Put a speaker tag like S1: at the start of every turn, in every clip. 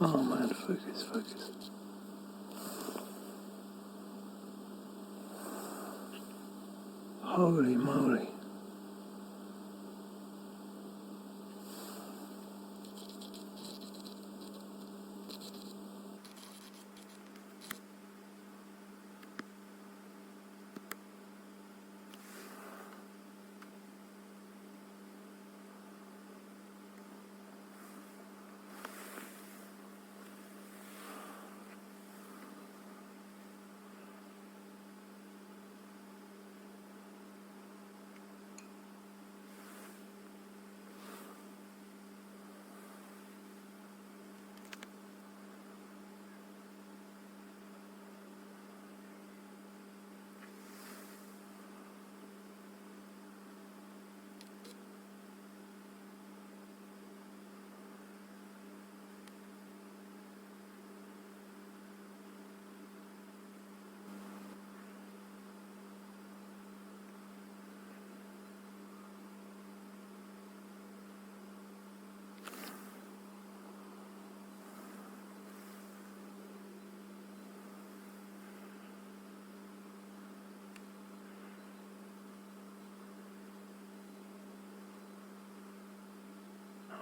S1: Oh man, focus, focus. Holy moly.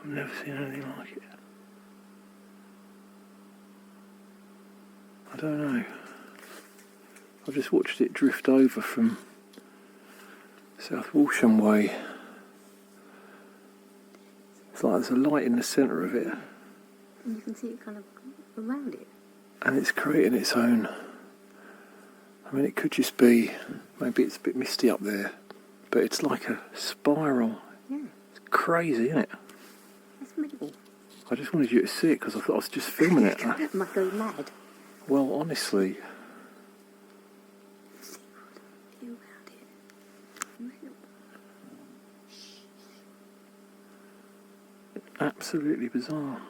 S1: I've never seen anything like it. I don't know. I've just watched it drift over from South Walsham way. It's like there's a light in the centre of it.
S2: And you can see it kind of around it.
S1: And it's creating its own. I mean, it could just be, maybe it's a bit misty up there, but it's like a spiral.
S2: Yeah.
S1: It's crazy, isn't it?
S2: It's middle.
S1: I just wanted you to see it because I thought I was just filming it.
S2: Am I going mad?
S1: Well, honestly,
S2: See what I do around it. Middle.
S1: absolutely bizarre.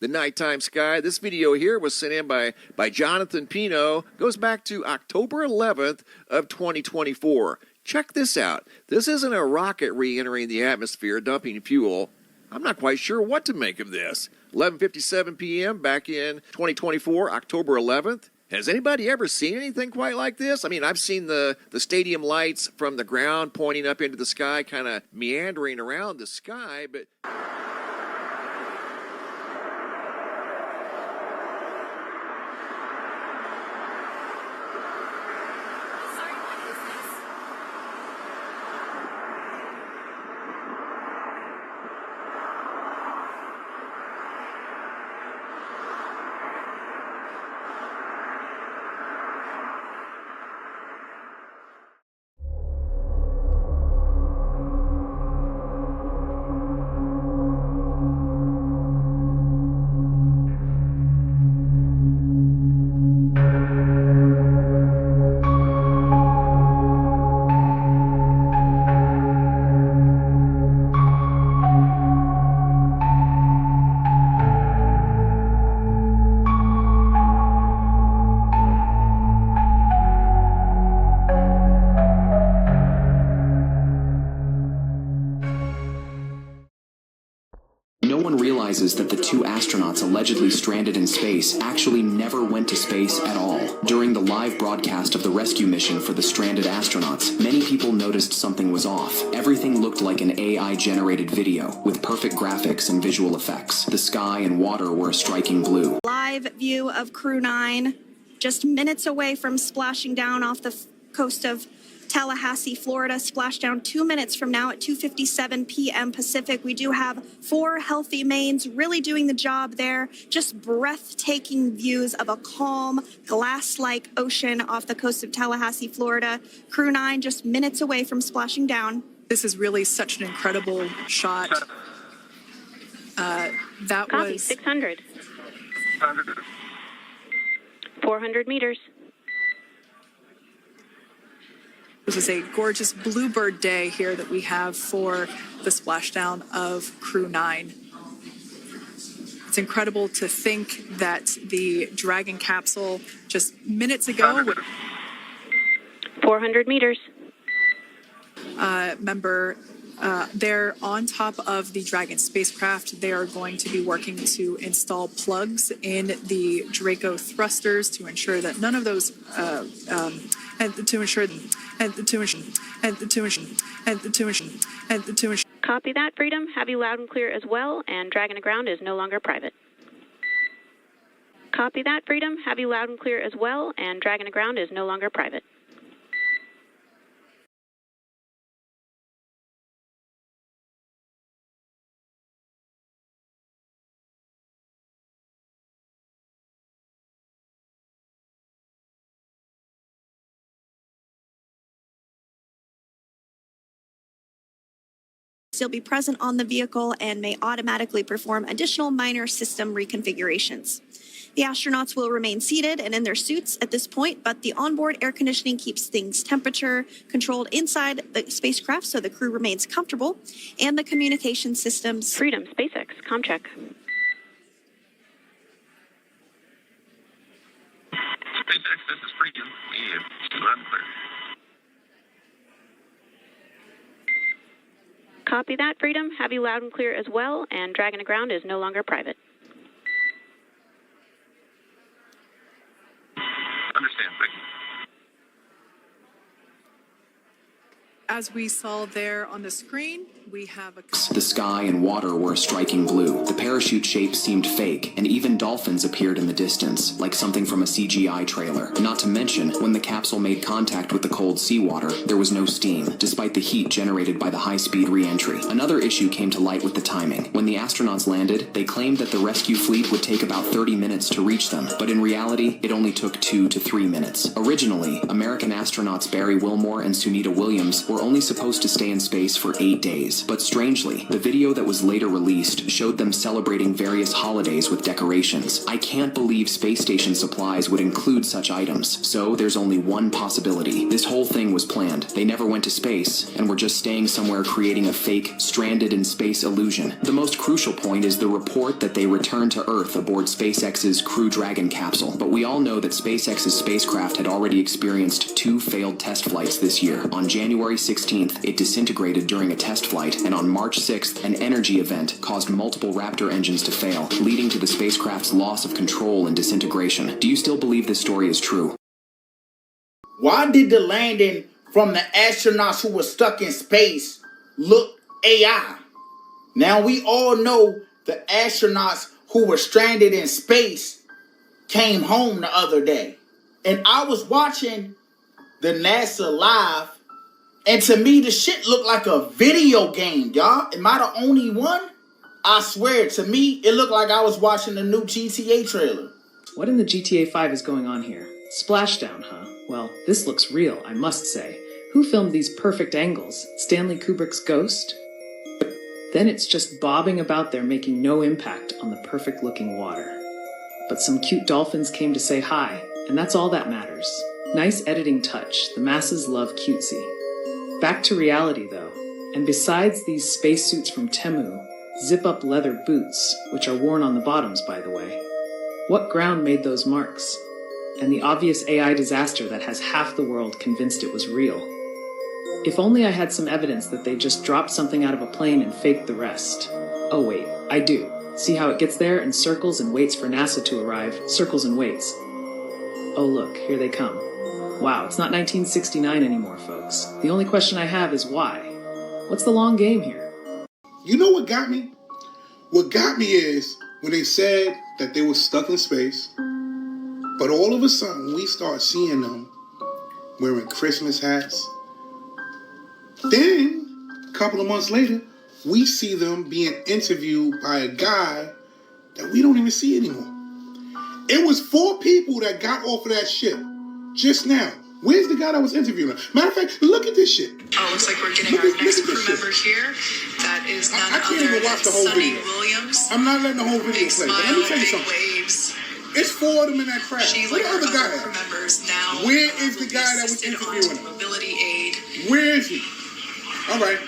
S3: the nighttime sky. This video here was sent in by Jonathan Pino. Goes back to October 11th of 2024. Check this out. This isn't a rocket re-entering the atmosphere, dumping fuel. I'm not quite sure what to make of this. 11:57 p.m. back in 2024, October 11th. Has anybody ever seen anything quite like this? I mean, I've seen the stadium lights from the ground pointing up into the sky, kind of meandering around the sky, but...
S4: No one realizes that the two astronauts allegedly stranded in space actually never went to space at all. During the live broadcast of the rescue mission for the stranded astronauts, many people noticed something was off. Everything looked like an AI-generated video, with perfect graphics and visual effects. The sky and water were a striking blue.
S5: Live view of Crew 9, just minutes away from splashing down off the coast of Tallahassee, Florida. Splash down 2 minutes from now at 2:57 p.m. Pacific. We do have 4 healthy mains really doing the job there. Just breathtaking views of a calm, glass-like ocean off the coast of Tallahassee, Florida. Crew 9 just minutes away from splashing down.
S6: This is really such an incredible shot. That
S7: Copy,
S6: was
S7: 600. 400 meters.
S6: This is a gorgeous bluebird day here that we have for the splashdown of Crew 9. It's incredible to think that the Dragon capsule just minutes ago,
S7: 400 meters.
S6: they're on top of the Dragon spacecraft. They are going to be working to install plugs in the Draco thrusters to ensure that none of those
S7: Copy that, Freedom. Have you loud and clear as well, and Dragon to ground is no longer private. Copy that, Freedom. Have you loud and clear as well, and Dragon to ground is no longer private.
S5: Still be present on the vehicle and may automatically perform additional minor system reconfigurations. The astronauts will remain seated and in their suits at this point, but the onboard air conditioning keeps things temperature controlled inside the spacecraft so the crew remains comfortable, and the communication systems.
S7: Freedom, SpaceX, ComCheck.
S8: SpaceX, this is Freedom. Loud and clear.
S7: Copy that, Freedom. Have you loud and clear as well, and Dragon to ground is no longer private.
S8: Understand, thank you.
S6: As we saw there on the screen, we have
S4: The sky and water were a striking blue. The parachute shape seemed fake, and even dolphins appeared in the distance, like something from a CGI trailer. Not to mention, when the capsule made contact with the cold seawater, there was no steam, despite the heat generated by the high-speed re-entry. Another issue came to light with the timing. When the astronauts landed, they claimed that the rescue fleet would take about 30 minutes to reach them, but in reality, it only took 2 to 3 minutes. Originally, American astronauts Barry Wilmore and Sunita Williams were only supposed to stay in space for 8 days, but strangely, the video that was later released showed them celebrating various holidays with decorations. I can't believe space station supplies would include such items, so there's only one possibility. This whole thing was planned. They never went to space, and were just staying somewhere creating a fake, stranded in space illusion. The most crucial point is the report that they returned to Earth aboard SpaceX's Crew Dragon capsule, but we all know that SpaceX's spacecraft had already experienced 2 failed test flights this year. On January 16th, it disintegrated during a test flight, and on March 6th, an energy event caused multiple Raptor engines to fail, leading to the spacecraft's loss of control and disintegration. Do you still believe this story is true?
S9: Why did the landing from the astronauts who were stuck in space look AI? Now we all know the astronauts who were stranded in space came home the other day. And I was watching the NASA live, and to me the shit looked like a video game, y'all. Am I the only one? I swear, to me, it looked like I was watching the new GTA trailer.
S10: What in the GTA 5 is going on here? Splashdown, huh? Well, this looks real, I must say. Who filmed these perfect angles? Stanley Kubrick's Ghost? Then it's just bobbing about there making no impact on the perfect-looking water. But some cute dolphins came to say hi, and that's all that matters. Nice editing touch, the masses love cutesy. Back to reality though, and besides these spacesuits from Temu, zip-up leather boots, which are worn on the bottoms by the way, what ground made those marks? And the obvious AI disaster that has half the world convinced it was real. If only I had some evidence that they just dropped something out of a plane and faked the rest. Oh wait, I do. See how it gets there and circles and waits for NASA to arrive, circles and waits. Oh look, here they come. Wow, it's not 1969 anymore, folks. The only question I have is why? What's the long game here?
S11: You know what got me? What got me is when they said that they were stuck in space, but all of a sudden we start seeing them wearing Christmas hats. Then, a couple of months later, we see them being interviewed by a guy that we don't even see anymore. It was 4 people that got off of that ship just now. Where's the guy that was interviewing? Matter of fact, look at this shit.
S6: Oh, looks like we're getting our next crew member here. That is none other than Sunny Williams.
S11: I'm not letting the whole video
S6: Big
S11: play,
S6: smile,
S11: but let me tell you
S6: big
S11: something.
S6: waves.
S11: It's 4 of them in that crash.
S6: She,
S11: Where
S6: like
S11: the
S6: our
S11: other guy
S6: other crew
S11: at?
S6: members now.
S11: Where is the guy that was interviewing him?
S6: Mobility aid.
S11: Where is he? All right,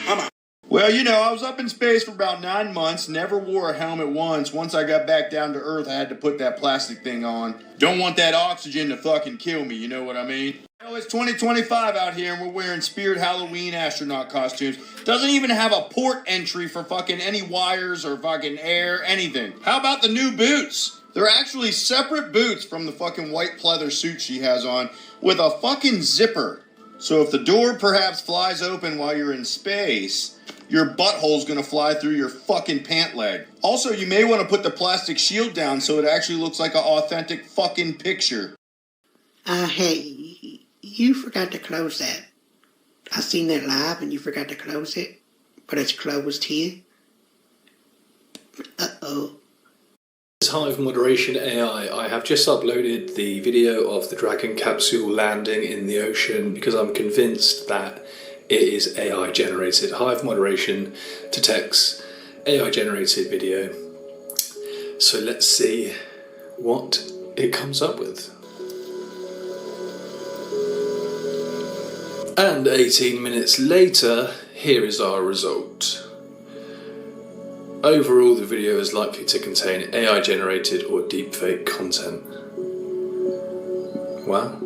S11: I'm out.
S12: Well, you know, I was up in space for about 9 months, never wore a helmet once. Once I got back down to Earth, I had to put that plastic thing on. Don't want that oxygen to fucking kill me, you know what I mean? You know, it's 2025 out here and we're wearing Spirit Halloween astronaut costumes. Doesn't even have a port entry for fucking any wires or fucking air, anything. How about the new boots? They're actually separate boots from the fucking white pleather suit she has on with a fucking zipper. So if the door perhaps flies open while you're in space, your butthole's gonna fly through your fucking pant leg. Also, you may want to put the plastic shield down so it actually looks like an authentic fucking picture.
S13: Hey, you forgot to close that. I seen that live and you forgot to close it, but it's closed here. Uh-oh.
S14: Hive Moderation AI, I have just uploaded the video of the Dragon capsule landing in the ocean because I'm convinced that it is AI generated. Hive Moderation detects AI generated video. So let's see what it comes up with. And 18 minutes later, here is our result. Overall, the video is likely to contain AI generated or deepfake content. Wow.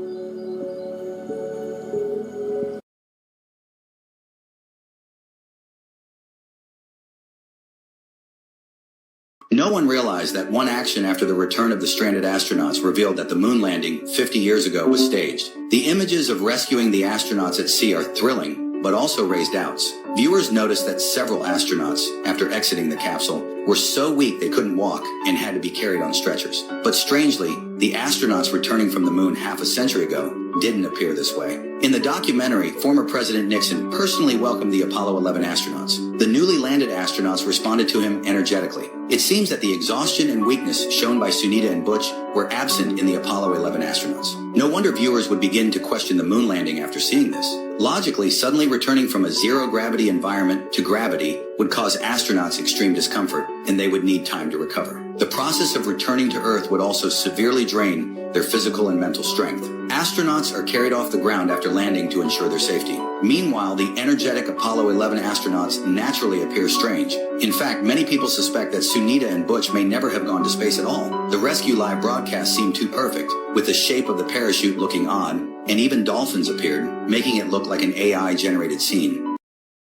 S15: No one realized that one action after the return of the stranded astronauts revealed that the moon landing 50 years ago was staged. The images of rescuing the astronauts at sea are thrilling, but also raise doubts. Viewers noticed that several astronauts, after exiting the capsule, were so weak they couldn't walk and had to be carried on stretchers. But strangely, the astronauts returning from the moon half a century ago didn't appear this way. In the documentary, former President Nixon personally welcomed the Apollo 11 astronauts. The newly landed astronauts responded to him energetically. It seems that the exhaustion and weakness shown by Sunita and Butch were absent in the Apollo 11 astronauts. No wonder viewers would begin to question the moon landing after seeing this. Logically, suddenly returning from a zero-gravity environment to gravity would cause astronauts extreme discomfort, and they would need time to recover. The process of returning to Earth would also severely drain their physical and mental strength. Astronauts are carried off the ground after landing to ensure their safety. Meanwhile, the energetic Apollo 11 astronauts naturally appear strange. In fact, many people suspect that Sunita and Butch may never have gone to space at all. The rescue live broadcast seemed too perfect, with the shape of the parachute looking odd, and even dolphins appeared, making it look like an AI-generated scene.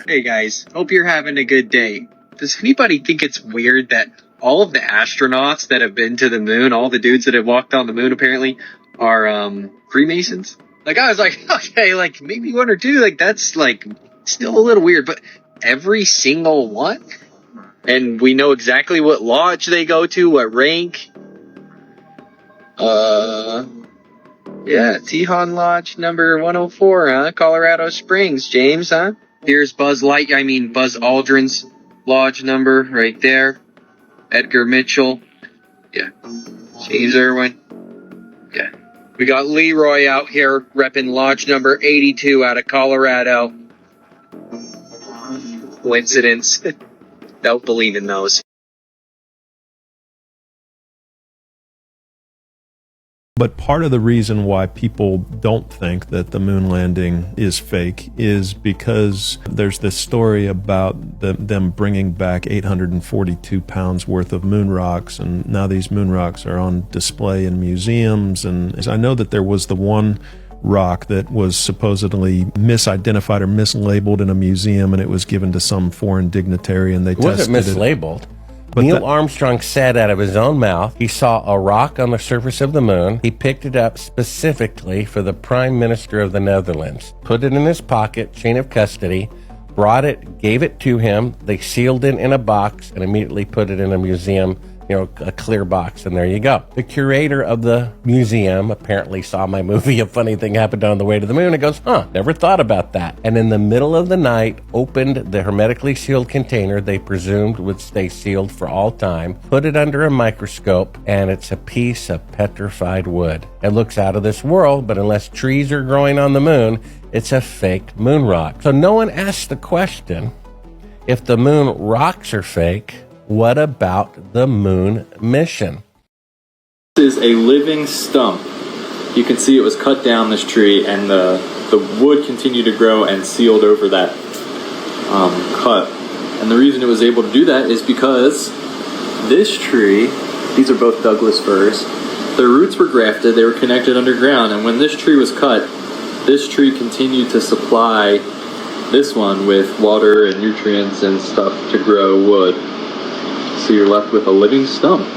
S16: Hey guys, hope you're having a good day. Does anybody think it's weird that all of the astronauts that have been to the moon, all the dudes that have walked on the moon apparently, are Freemasons? Like, I was like, okay, like maybe one or two, like that's like still a little weird, but every single one? And we know exactly what lodge they go to, what rank. Yeah, Tejon Lodge number 104, huh? Colorado Springs, James, huh? Here's Buzz Aldrin's lodge number right there. Edgar Mitchell. Yeah. James Irwin. Yeah. We got Leroy out here repping lodge number 82 out of Colorado. Coincidence? Don't believe in those.
S17: But part of the reason why people don't think that the moon landing is fake is because there's this story about them bringing back 842 pounds worth of moon rocks, and now these moon rocks are on display in museums. And I know that there was the one rock that was supposedly misidentified or mislabeled in a museum, and it was given to some foreign dignitary, and they tested it.
S18: It wasn't mislabeled. Neil Armstrong said out of his own mouth he saw a rock on the surface of the moon. He picked it up specifically for the Prime Minister of the Netherlands, put it in his pocket, chain of custody, brought it, gave it to him. They sealed it in a box and immediately put it in a museum, a clear box, and there you go. The curator of the museum apparently saw my movie, A Funny Thing Happened on the Way to the Moon, and goes, never thought about that. And in the middle of the night, opened the hermetically sealed container they presumed would stay sealed for all time, put it under a microscope, and it's a piece of petrified wood. It looks out of this world, but unless trees are growing on the moon, it's a fake moon rock. So no one asked the question, if the moon rocks are fake, what about the moon mission?
S19: This is a living stump. You can see it was cut down, this tree, and the wood continued to grow and sealed over that cut. And the reason it was able to do that is because this tree, these are both Douglas firs, their roots were grafted, they were connected underground, and when this tree was cut, this tree continued to supply this one with water and nutrients and stuff to grow wood. So you're left with a living stump.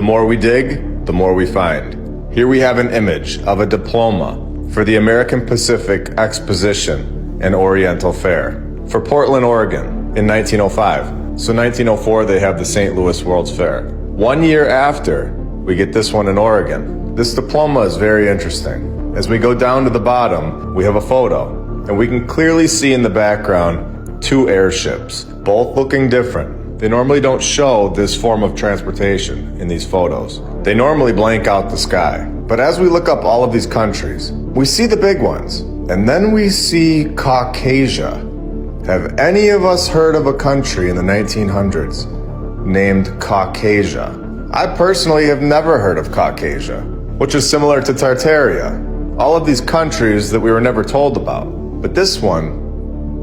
S20: more we dig, the more we find. Here we have an image of a diploma for the American Pacific Exposition and Oriental Fair for Portland, Oregon in 1905. So 1904 they have the St. Louis World's Fair. 1 year after, we get this one in Oregon. This diploma is very interesting. As we go down to the bottom, we have a photo, and we can clearly see in the background 2 airships, both looking different. They normally don't show this form of transportation in these photos. They normally blank out the sky. But as we look up all of these countries, we see the big ones, and then we see Caucasia. Have any of us heard of a country in the 1900s named Caucasia? I personally have never heard of Caucasia, which is similar to Tartaria. All of these countries that we were never told about. But this one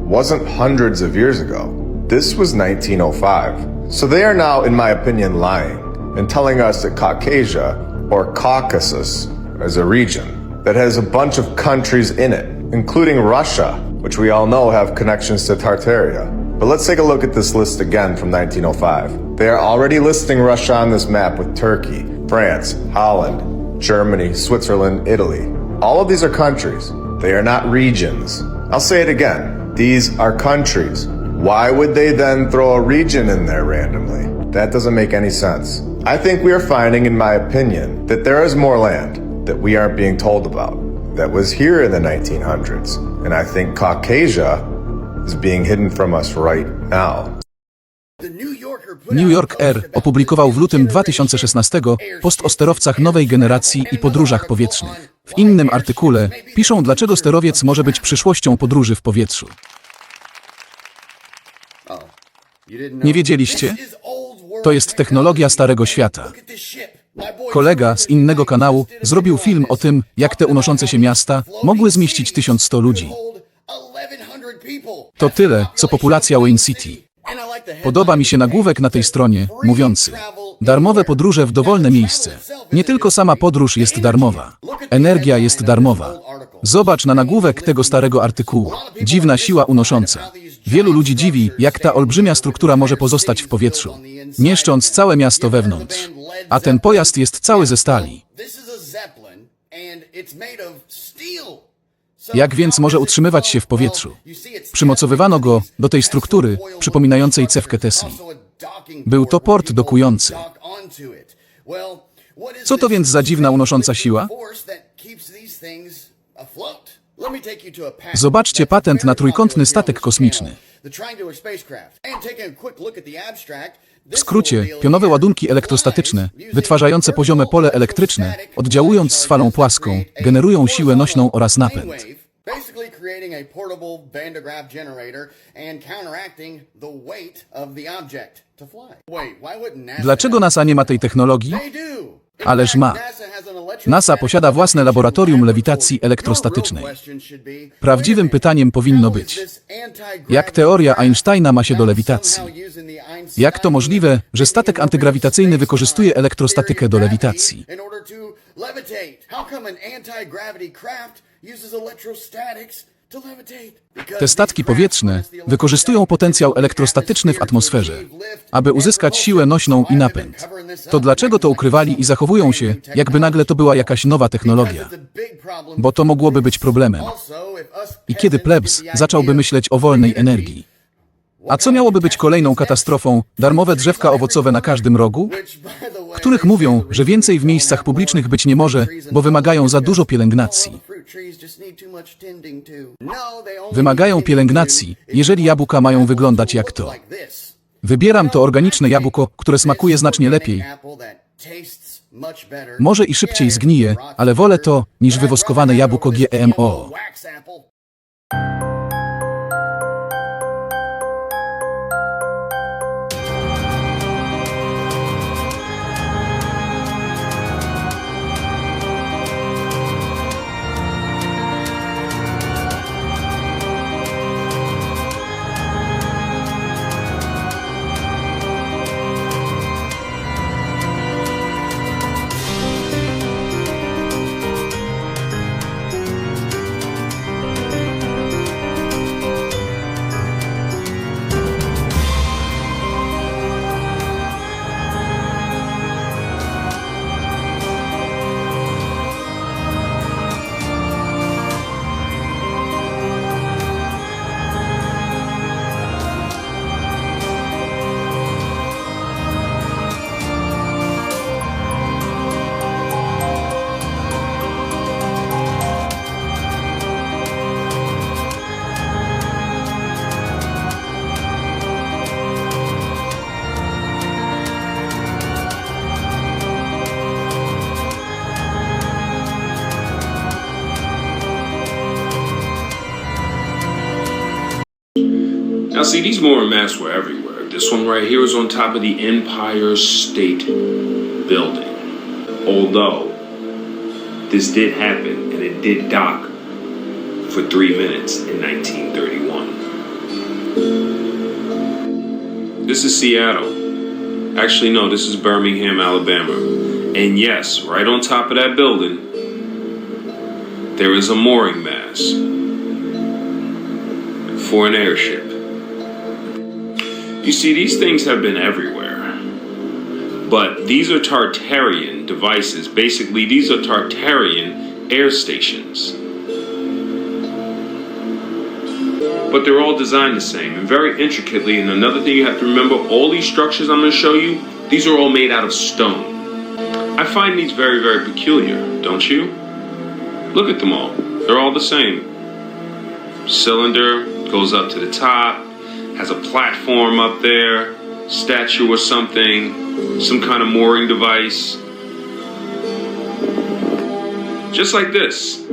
S20: wasn't hundreds of years ago. This was 1905. So they are now, in my opinion, lying and telling us that Caucasia, or Caucasus, is a region that has a bunch of countries in it, including Russia, which we all know have connections to Tartaria. But let's take a look at this list again from 1905. They are already listing Russia on this map with Turkey, France, Holland, Germany, Switzerland, Italy. All of these are countries. They are not regions. I'll say it again. These are countries. Why would they then throw a region in there randomly? That doesn't make any sense. I think we are finding, in my opinion, that there is more land that we aren't being told about that was here in the 1900s. And I think Caucasia is being hidden from us right now.
S21: New Yorker opublikował w lutym 2016 post o sterowcach nowej generacji i podróżach powietrznych. W innym artykule piszą, dlaczego sterowiec może być przyszłością podróży w powietrzu. Nie wiedzieliście? To jest technologia Starego Świata. Kolega z innego kanału zrobił film o tym, jak te unoszące się miasta mogły zmieścić 1100 ludzi. To tyle, co populacja Wayne City. Podoba mi się nagłówek na tej stronie, mówiący: darmowe podróże w dowolne miejsce. Nie tylko sama podróż jest darmowa. Energia jest darmowa. Zobacz na nagłówek tego starego artykułu. Dziwna siła unosząca. Wielu ludzi dziwi, jak ta olbrzymia struktura może pozostać w powietrzu, mieszcząc całe miasto wewnątrz. A ten pojazd jest cały ze stali. Jak więc może utrzymywać się w powietrzu? Przymocowywano go do tej struktury przypominającej cewkę Tesli. Był to port dokujący. Co to więc za dziwna unosząca siła? Zobaczcie patent na trójkątny statek kosmiczny. W skrócie, pionowe ładunki elektrostatyczne, wytwarzające poziome pole elektryczne, oddziałując z falą płaską, generują siłę nośną oraz napęd. Dlaczego NASA nie ma tej technologii? Ależ ma. NASA posiada własne laboratorium lewitacji elektrostatycznej. Prawdziwym pytaniem powinno być: jak teoria Einsteina ma się do lewitacji? Jak to możliwe, że statek antygrawitacyjny wykorzystuje elektrostatykę do lewitacji? Te statki powietrzne wykorzystują potencjał elektrostatyczny w atmosferze, aby uzyskać siłę nośną i napęd. To dlaczego to ukrywali i zachowują się, jakby nagle to była jakaś nowa technologia? Bo to mogłoby być problemem. I kiedy plebs zacząłby myśleć o wolnej energii? A co miałoby być kolejną katastrofą? Darmowe drzewka owocowe na każdym rogu? Których mówią, że więcej w miejscach publicznych być nie może, bo wymagają za dużo pielęgnacji. Wymagają pielęgnacji, jeżeli jabłka mają wyglądać jak to. Wybieram to organiczne jabłko, które smakuje znacznie lepiej. Może i szybciej zgnije, ale wolę to, niż wywoskowane jabłko GMO.
S2: see, these mooring masts were everywhere. This one right here is on top of the Empire State Building. Although, this did happen, and it did dock for 3 minutes in 1931. This is Seattle. Actually, no, this is Birmingham, Alabama. And yes, right on top of that building, there is a mooring mast for an airship. You see, these things have been everywhere. But these are Tartarian devices. Basically, these are Tartarian air stations. But they're all designed the same and very intricately. And another thing you have to remember, all these structures I'm going to show you, these are all made out of stone. I find these very, very peculiar, don't you? Look at them all. They're all the same. Cylinder goes up to the top, has a platform up there, statue or something, some kind of mooring device. Just like this.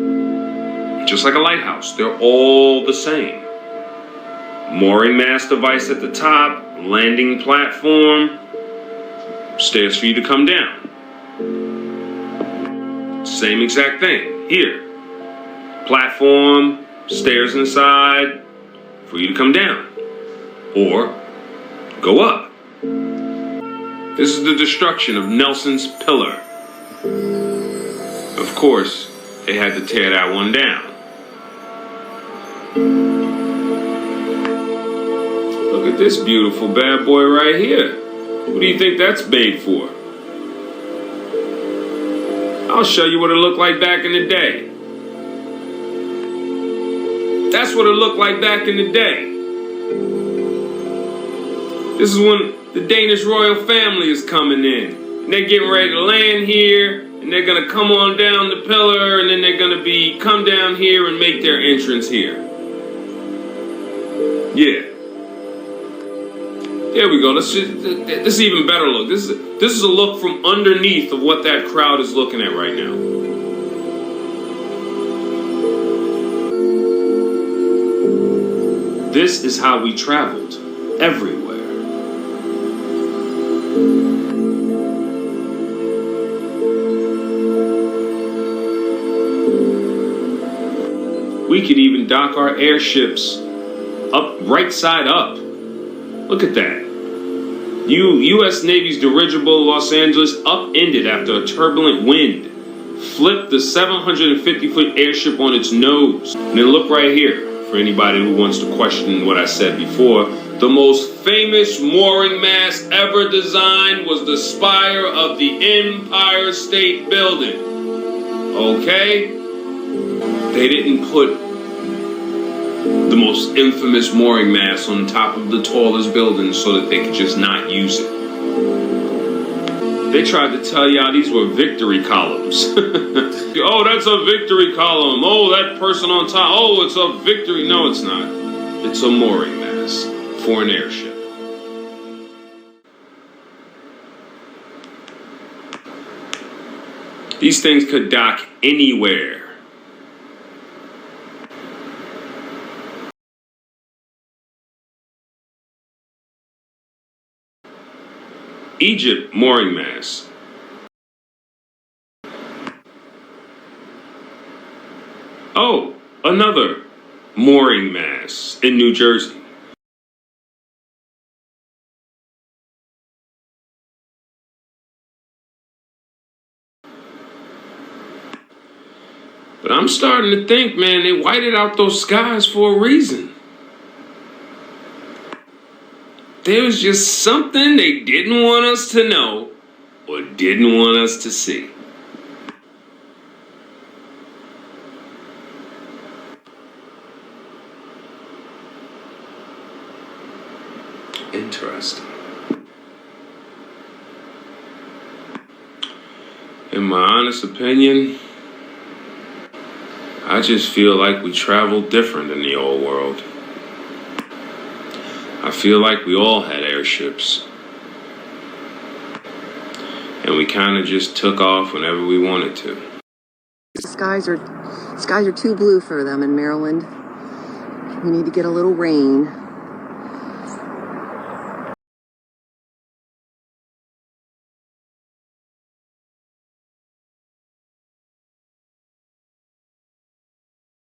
S2: Just like a lighthouse. They're all the same. Mooring mast device at the top, landing platform, stairs for you to come down. Same exact thing here. Platform, stairs inside for you to come down or go up. This is the destruction of Nelson's pillar. Of course, they had to tear that one down. Look at this beautiful bad boy right here. What do you think that's made for? I'll show you what it looked like back in the day. That's what it looked like back in the day. This is when the Danish royal family is coming in. And they're getting ready to land here, and they're gonna come on down the pillar, and then they're gonna come down here and make their entrance here. Yeah. There we go. This is even better look. This is a look from underneath of what that crowd is looking at right now. This is how we traveled everywhere. We could even dock our airships up, right side up. Look at that. U.S. Navy's dirigible Los Angeles upended after a turbulent wind, flipped the 750-foot airship on its nose. And then look right here, for anybody who wants to question what I said before, the most famous mooring mast ever designed was the spire of the Empire State Building. Okay? They didn't put the most infamous mooring mast on top of the tallest building so that they could just not use it. They tried to tell y'all these were victory columns. Oh, that's a victory column. Oh, that person on top. Oh, it's a victory. No, it's not. It's a mooring mast for an airship. These things could dock anywhere. Egypt mooring mast. Oh, another mooring mast in New Jersey. But I'm starting to think, man, they whited out those skies for a reason. There was just something they didn't want us to know or didn't want us to see. Interesting. In my honest opinion, I just feel like we traveled different in the old world. I feel like we all had airships. And we kind of just took off whenever we wanted to.
S22: Skies are too blue for them in Maryland. We need to get a little rain.